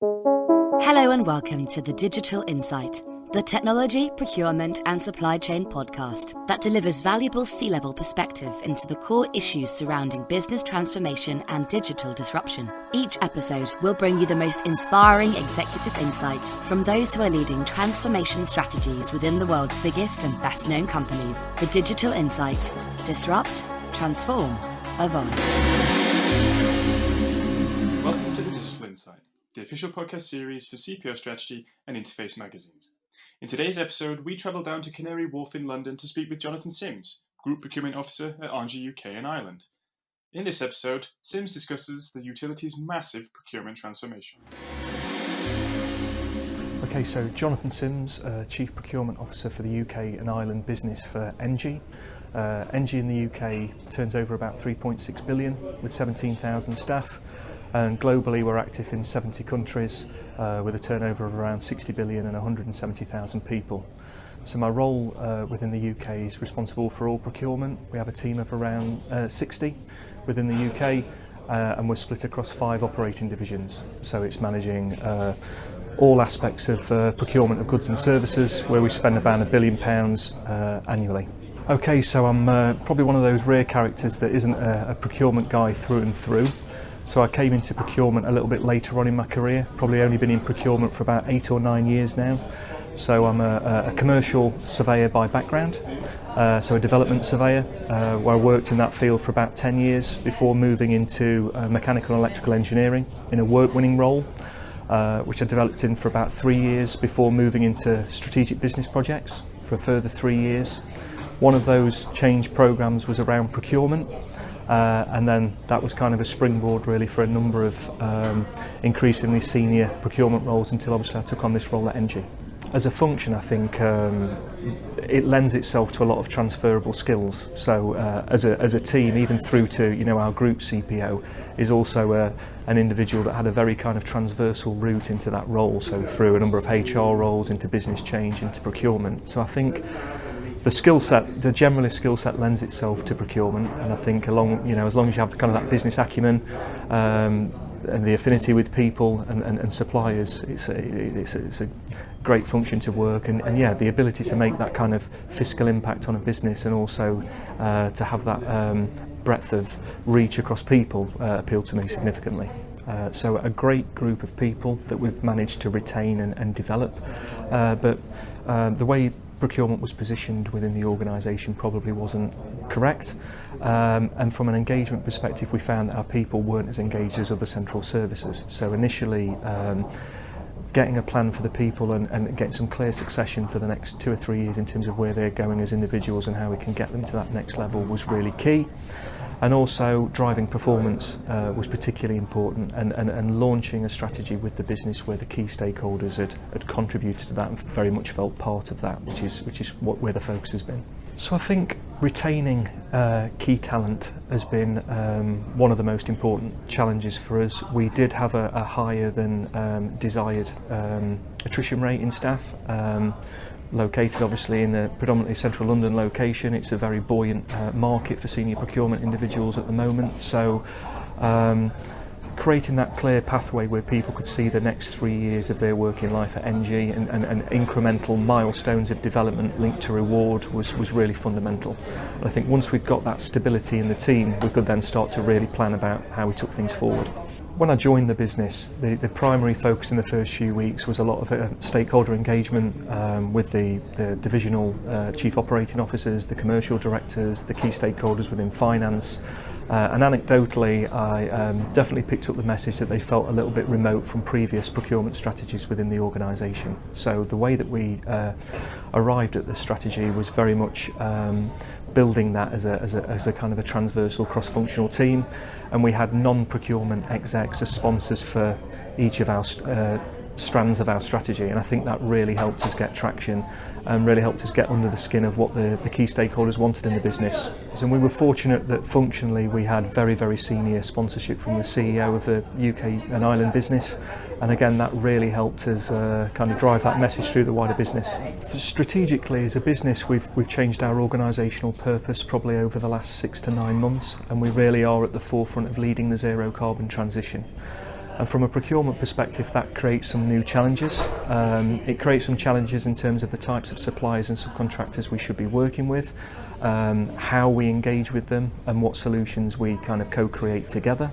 Hello and welcome to The Digital Insight, the technology, procurement and supply chain podcast that delivers valuable C-level perspective into the core issues surrounding business transformation and digital disruption. Each episode will bring you the most inspiring executive insights from those who are leading transformation strategies within the world's biggest and best-known companies. The Digital Insight. Disrupt, transform, evolve. Welcome to The Digital Insight, the official podcast series for CPO Strategy and Interface magazines. In today's episode, we travel down to Canary Wharf in London to speak with Jonathan Sims, Group Procurement Officer at ENGIE UK and Ireland. In this episode, Sims discusses the utility's massive procurement transformation. Okay, so Jonathan Sims, Chief Procurement Officer for the UK and Ireland business for ENGIE. ENGIE in the UK turns over about 3.6 billion with 17,000 staff. And globally, we're active in 70 countries with a turnover of around 60 billion and 170,000 people. So my role within the UK is responsible for all procurement. We have a team of around 60 within the UK and we're split across 5 operating divisions. So it's managing all aspects of procurement of goods and services, where we spend about £1 billion annually. Okay, so I'm probably one of those rare characters that isn't a procurement guy through and through. So I came into procurement a little bit later on in my career, probably only been in procurement for about 8 or 9 years now. So I'm a commercial surveyor by background, so a development surveyor, where I worked in that field for about 10 years before moving into mechanical and electrical engineering in a work-winning role, which I developed in for about 3 years before moving into strategic business projects for a further 3 years. One of those change programs was around procurement. And then that was kind of a springboard really for a number of increasingly senior procurement roles until obviously I took on this role at ENGIE. As a function, I think it lends itself to a lot of transferable skills. So as a team, even through to our group CPO, is also an individual that had a very kind of transversal route into that role. So through a number of HR roles, into business change, into procurement. So I think the skill set, the generalist skill set, lends itself to procurement, and I think as long as you have kind of that business acumen and the affinity with people and suppliers, it's a great function to work, and the ability to make that kind of fiscal impact on a business, and also to have that breadth of reach across people appealed to me significantly. So a great group of people that we've managed to retain and develop, but the way procurement was positioned within the organisation probably wasn't correct, and from an engagement perspective we found that our people weren't as engaged as other central services. So initially getting a plan for the people and getting some clear succession for the next 2 or 3 years in terms of where they're going as individuals and how we can get them to that next level was really key. And also driving performance was particularly important, and launching a strategy with the business where the key stakeholders had contributed to that and very much felt part of that, which is where the focus has been. So I think retaining key talent has been one of the most important challenges for us. We did have a higher than desired attrition rate in staff. Located obviously in a predominantly central London location, it's a very buoyant market for senior procurement individuals at the moment. So creating that clear pathway where people could see the next 3 years of their working life at ENGIE and incremental milestones of development linked to reward was really fundamental. And I think once we'd got that stability in the team, we could then start to really plan about how we took things forward. When I joined the business, the primary focus in the first few weeks was a lot of stakeholder engagement with the divisional chief operating officers, the commercial directors, the key stakeholders within finance. And anecdotally, I definitely picked up the message that they felt a little bit remote from previous procurement strategies within the organisation. So the way that we arrived at the strategy was very much building that as a kind of a transversal cross-functional team, and we had non-procurement execs as sponsors for each of our strands of our strategy, and I think that really helped us get traction and really helped us get under the skin of what the key stakeholders wanted in the business. And we were fortunate that functionally we had very, very senior sponsorship from the CEO of the UK and Ireland business, and again that really helped us kind of drive that message through the wider business. Strategically as a business we've changed our organisational purpose probably over the last 6 to 9 months, and we really are at the forefront of leading the zero carbon transition. And from a procurement perspective, that creates some new challenges. It creates some challenges in terms of the types of suppliers and subcontractors we should be working with, how we engage with them, and what solutions we kind of co-create together.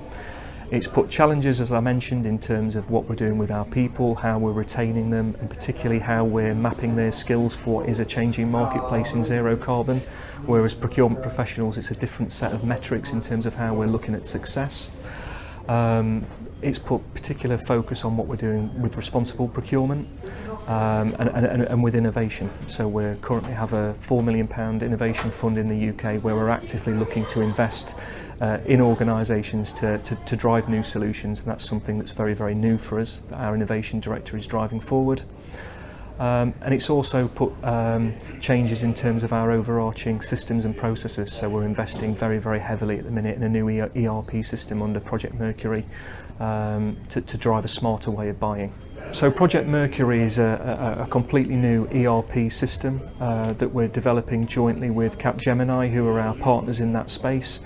It's put challenges, as I mentioned, in terms of what we're doing with our people, how we're retaining them, and particularly how we're mapping their skills for what is a changing marketplace in zero carbon, whereas procurement professionals, it's a different set of metrics in terms of how we're looking at success. It's put particular focus on what we're doing with responsible procurement and with innovation. So we currently have a £4 million innovation fund in the UK where we're actively looking to invest in organisations to drive new solutions, and that's something that's very, very new for us, that our innovation director is driving forward. And it's also put changes in terms of our overarching systems and processes, so we're investing very, very heavily at the minute in a new ERP system under Project Mercury to drive a smarter way of buying. So Project Mercury is a completely new ERP system that we're developing jointly with Capgemini, who are our partners in that space.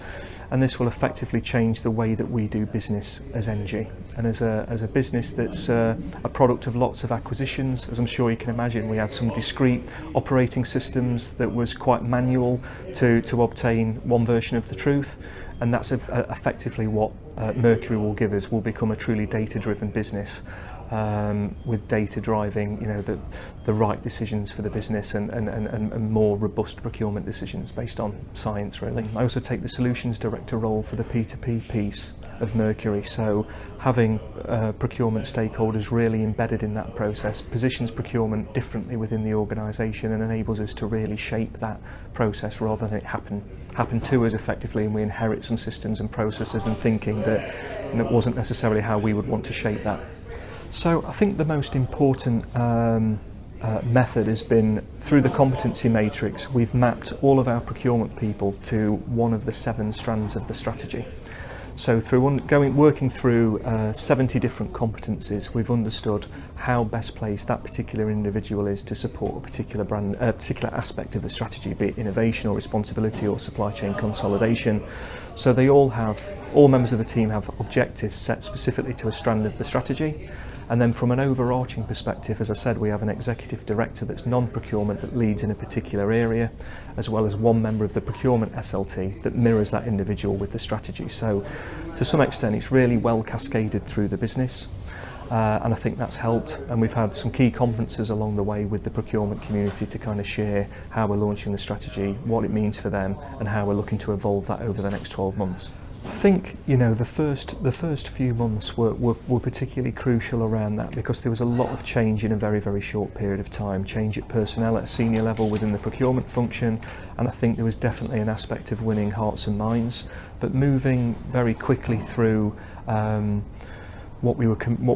And this will effectively change the way that we do business as ENGIE. And as a business that's a product of lots of acquisitions, as I'm sure you can imagine, we had some discrete operating systems that was quite manual to obtain one version of the truth. And that's effectively what Mercury will give us. We'll become a truly data-driven business with data driving, the right decisions for the business and more robust procurement decisions based on science, really. I also take the solutions director role for the P2P piece of Mercury, so having procurement stakeholders really embedded in that process positions procurement differently within the organisation and enables us to really shape that process rather than it happen to us effectively, and we inherit some systems and processes and thinking that it wasn't necessarily how we would want to shape that. So I think the most important method has been through the Competency Matrix. We've mapped all of our procurement people to one of the 7 strands of the strategy. So through working through 70 different competencies, we've understood how best placed that particular individual is to support a particular aspect of the strategy, be it innovation or responsibility or supply chain consolidation. So all members of the team have objectives set specifically to a strand of the strategy. And then from an overarching perspective, as I said, we have an executive director that's non-procurement that leads in a particular area, as well as one member of the procurement SLT that mirrors that individual with the strategy. So to some extent, it's really well cascaded through the business. And I think that's helped. And we've had some key conferences along the way with the procurement community to kind of share how we're launching the strategy, what it means for them, and how we're looking to evolve that over the next 12 months. I think the first few months were particularly crucial around that, because there was a lot of change in a very, very short period of time, change at personnel at a senior level within the procurement function, and I think there was definitely an aspect of winning hearts and minds, but moving very quickly through what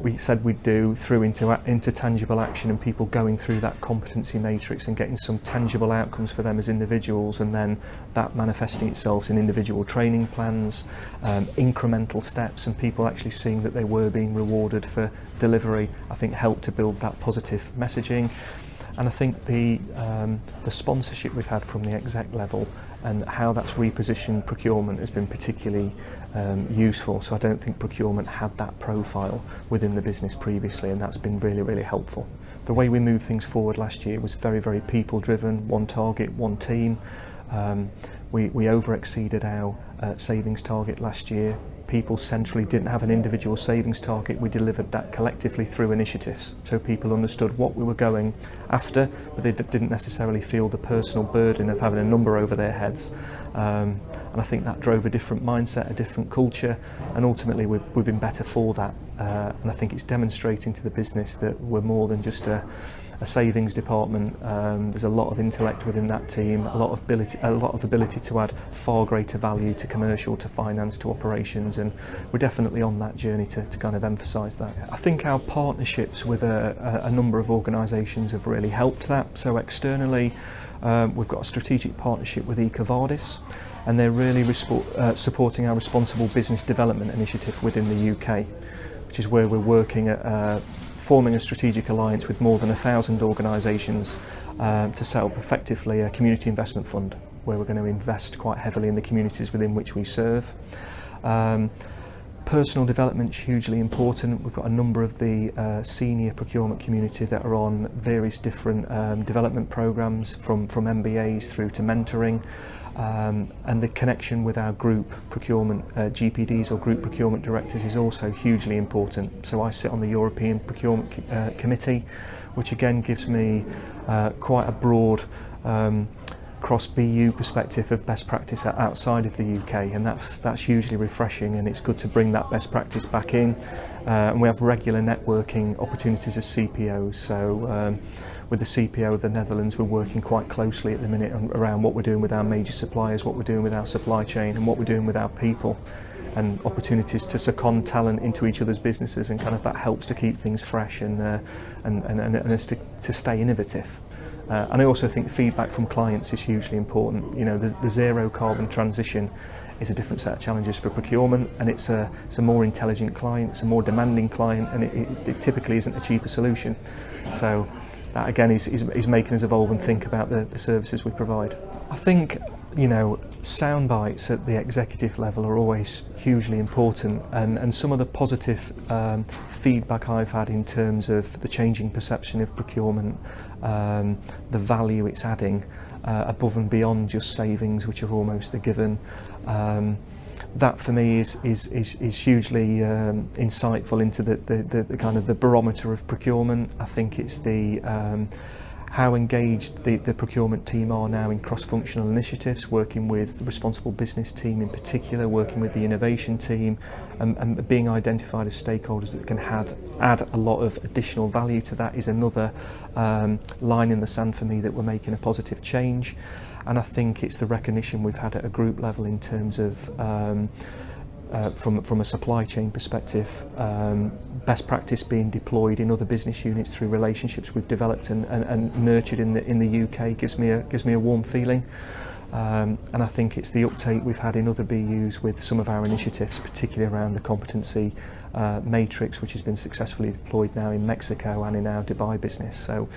we said we'd do through into tangible action, and people going through that competency matrix and getting some tangible outcomes for them as individuals, and then that manifesting itself in individual training plans, incremental steps, and people actually seeing that they were being rewarded for delivery, I think helped to build that positive messaging. And I think the sponsorship we've had from the exec level and how that's repositioned procurement has been particularly useful. So I don't think procurement had that profile within the business previously, and that's been really, really helpful. The way we moved things forward last year was very, very people driven, one target, one team. We over-exceeded our savings target last year. People centrally didn't have an individual savings target. We delivered that collectively through initiatives. So people understood what we were going after, but they didn't necessarily feel the personal burden of having a number over their heads. And I think that drove a different mindset, a different culture, and ultimately we've been better for that. And I think it's demonstrating to the business that we're more than just a savings department. There's a lot of intellect within that team, a lot of ability to add far greater value to commercial, to finance, to operations, and we're definitely on that journey to kind of emphasise that. I think our partnerships with a number of organisations have really helped that. So externally, we've got a strategic partnership with EcoVadis, and they're really supporting our responsible business development initiative within the UK, which is where we're working at forming a strategic alliance with more than 1,000 organisations to set up effectively a community investment fund where we're going to invest quite heavily in the communities within which we serve. Personal development is hugely important. We've got a number of the senior procurement community that are on various different development programs, from MBAs through to mentoring, and the connection with our group procurement GPDs or group procurement directors is also hugely important. So I sit on the European Procurement Committee, which again gives me quite a broad cross-BU perspective of best practice outside of the UK, and that's hugely refreshing, and it's good to bring that best practice back in. And we have regular networking opportunities as CPOs, so with the CPO of the Netherlands we're working quite closely at the minute around what we're doing with our major suppliers, what we're doing with our supply chain, and what we're doing with our people, and opportunities to second talent into each other's businesses, and kind of that helps to keep things fresh and us to stay innovative. And I also think feedback from clients is hugely important. You know, the zero carbon transition is a different set of challenges for procurement, and it's a more intelligent client, it's a more demanding client, and it typically isn't a cheaper solution. So that again is making us evolve and think about the services we provide. I think, you know, sound bites at the executive level are always hugely important, and some of the positive feedback I've had in terms of the changing perception of procurement, the value it's adding above and beyond just savings, which are almost a given. That for me is hugely insightful into the kind of the barometer of procurement. I think it's the how engaged the procurement team are now in cross-functional initiatives, working with the responsible business team in particular, working with the innovation team, and being identified as stakeholders that can add a lot of additional value to that is another line in the sand for me that we're making a positive change. And I think it's the recognition we've had at a group level in terms of from a supply chain perspective, best practice being deployed in other business units through relationships we've developed and nurtured in the UK gives me a warm feeling. And I think it's the uptake we've had in other BUs with some of our initiatives, particularly around the Competency Matrix, which has been successfully deployed now in Mexico and in our Dubai business. So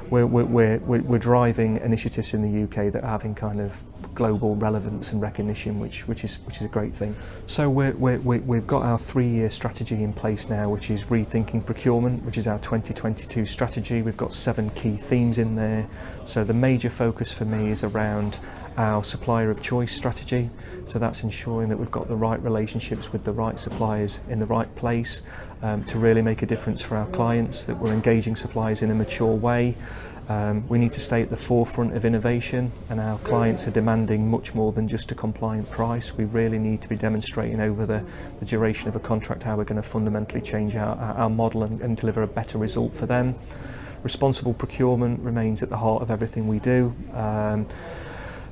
we're driving initiatives in the UK that are having kind of global relevance and recognition, which is a great thing. So we've got our 3-year strategy in place now, which is Rethinking Procurement, which is our 2022 strategy. We've got 7 key themes in there. So the major focus for me is around our supplier of choice strategy. So that's ensuring that we've got the right relationships with the right suppliers in the right place to really make a difference for our clients, that we're engaging suppliers in a mature way. We need to stay at the forefront of innovation, and our clients are demanding much more than just a compliant price. We really need to be demonstrating over the duration of a contract how we're going to fundamentally change our model and deliver a better result for them. Responsible procurement remains at the heart of everything we do.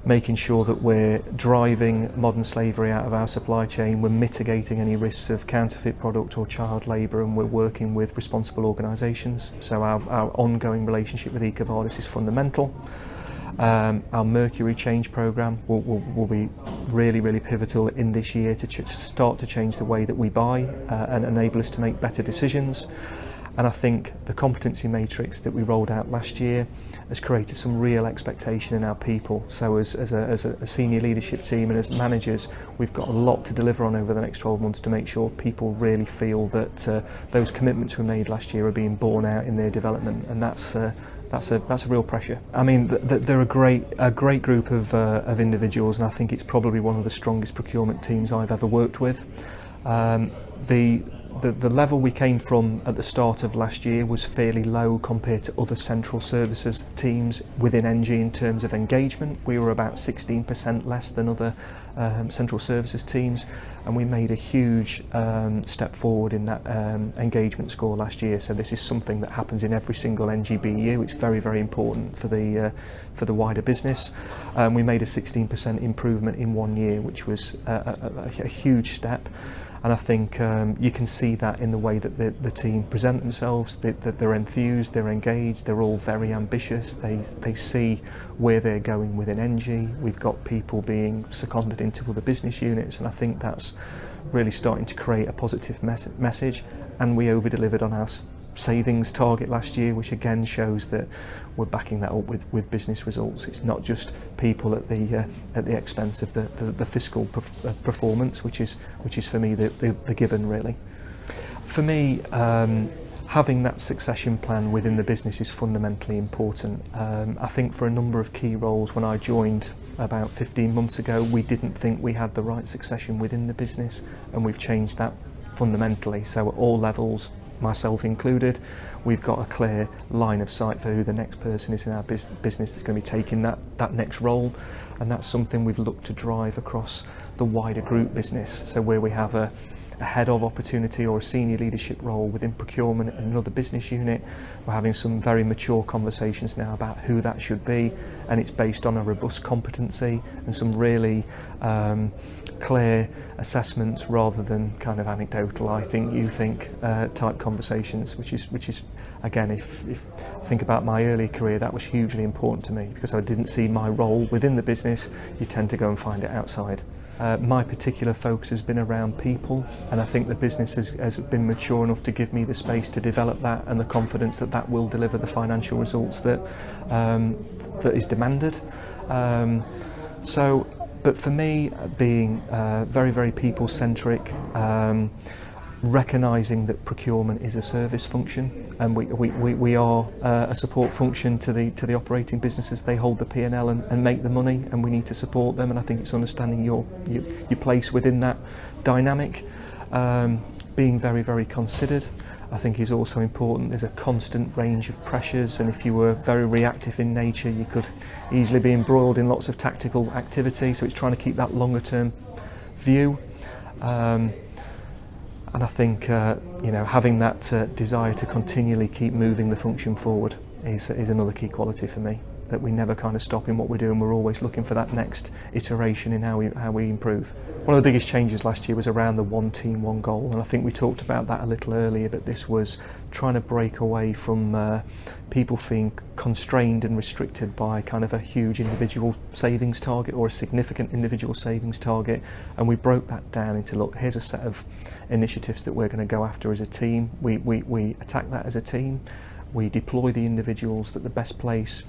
Making sure that we're driving modern slavery out of our supply chain, we're mitigating any risks of counterfeit product or child labour, and we're working with responsible organisations. So our ongoing relationship with EcoVadis is fundamental. Our Mercury change programme will be really pivotal in this year to start to change the way that we buy and enable us to make better decisions. And I think the Competency Matrix that we rolled out last year has created some real expectation in our people. So as a senior leadership team and as managers, we've got a lot to deliver on over the next 12 months to make sure people really feel that those commitments we made last year are being borne out in their development, and that's a real pressure. I mean, they're a great group of individuals, and I think it's probably one of the strongest procurement teams I've ever worked with. The level we came from at the start of last year was fairly low compared to other central services teams within ENGIE in terms of engagement. We were about 16% less than other central services teams, and we made a huge step forward in that engagement score last year. So this is something that happens in every single ENGIE BU. It's very important for the wider business. We made a 16% improvement in 1 year, which was a huge step. And I think you can see that in the way that the team present themselves, that they're enthused, they're engaged, they're all very ambitious, they see where they're going within ENGIE. We've got people being seconded into other business units, and I think that's really starting to create a positive message, and we over-delivered on our savings target last year, which again shows that we're backing that up with business results. It's not just people at the expense of the fiscal performance, which is for me the given really. For me, having that succession plan within the business is fundamentally important. I think for a number of key roles when I joined about 15 months ago, we didn't think we had the right succession within the business, and we've changed that fundamentally. So at all levels, myself included, we've got a clear line of sight for who the next person is in our business that's going to be taking that next role, and that's something we've looked to drive across the wider group business. So where we have a head of opportunity or a senior leadership role within procurement in another business unit, we're having some very mature conversations now about who that should be, and it's based on a robust competency and some really clear assessments rather than kind of anecdotal I think you think type conversations, which is again, if I think about my early career, that was hugely important to me because I didn't see my role within the business. You tend to go and find it outside. My particular focus has been around people, and I think the business has been mature enough to give me the space to develop that and the confidence that will deliver the financial results that is demanded. But for me, being very, very people-centric, recognising that procurement is a service function, and we are a support function to the operating businesses. They hold the P&L and make the money, and we need to support them, and I think it's understanding your place within that dynamic. Being very, very considered, I think, is also important. There's a constant range of pressures, and if you were very reactive in nature, you could easily be embroiled in lots of tactical activity, so it's trying to keep that longer term view. And I think having that desire to continually keep moving the function forward is another key quality for me, that we never kind of stop in what we're doing. We're always looking for that next iteration in how we improve. One of the biggest changes last year was around the one team, one goal, and I think we talked about that a little earlier, but this was trying to break away from people feeling constrained and restricted by kind of a huge individual savings target or a significant individual savings target, and we broke that down into, look, here's a set of initiatives that we're going to go after as a team. We attack that as a team. We deploy the individuals that the best placed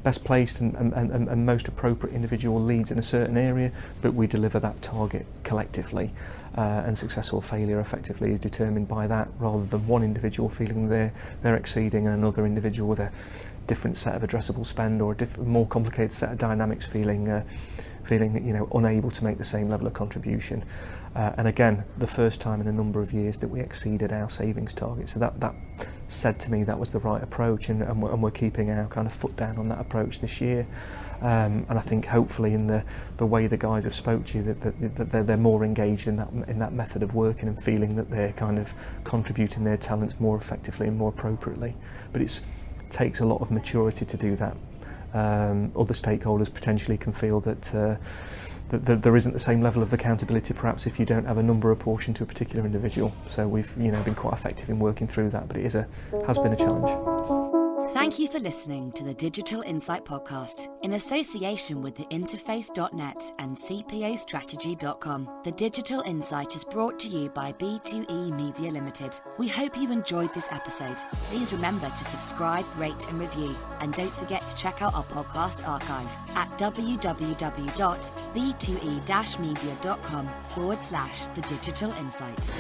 and most appropriate individual leads in a certain area, but we deliver that target collectively, and successful failure effectively is determined by that, rather than one individual feeling they're exceeding and another individual with a different set of addressable spend or a more complicated set of dynamics feeling unable to make the same level of contribution. And again, the first time in a number of years that we exceeded our savings target. So that said to me that was the right approach, and we're keeping our kind of foot down on that approach this year. And I think hopefully in the way the guys have spoke to you, that they're more engaged in that method of working and feeling that they're kind of contributing their talents more effectively and more appropriately. But it takes a lot of maturity to do that. Other stakeholders potentially can feel that there isn't the same level of accountability perhaps if you don't have a number apportioned to a particular individual. So we've been quite effective in working through that, but it has been a challenge. Thank you for listening to the Digital Insight Podcast in association with the Interface.net and CPOstrategy.com. The Digital Insight is brought to you by B2E Media Limited. We hope you enjoyed this episode. Please remember to subscribe, rate and review. And don't forget to check out our podcast archive at www.b2e-media.com/The Digital Insight.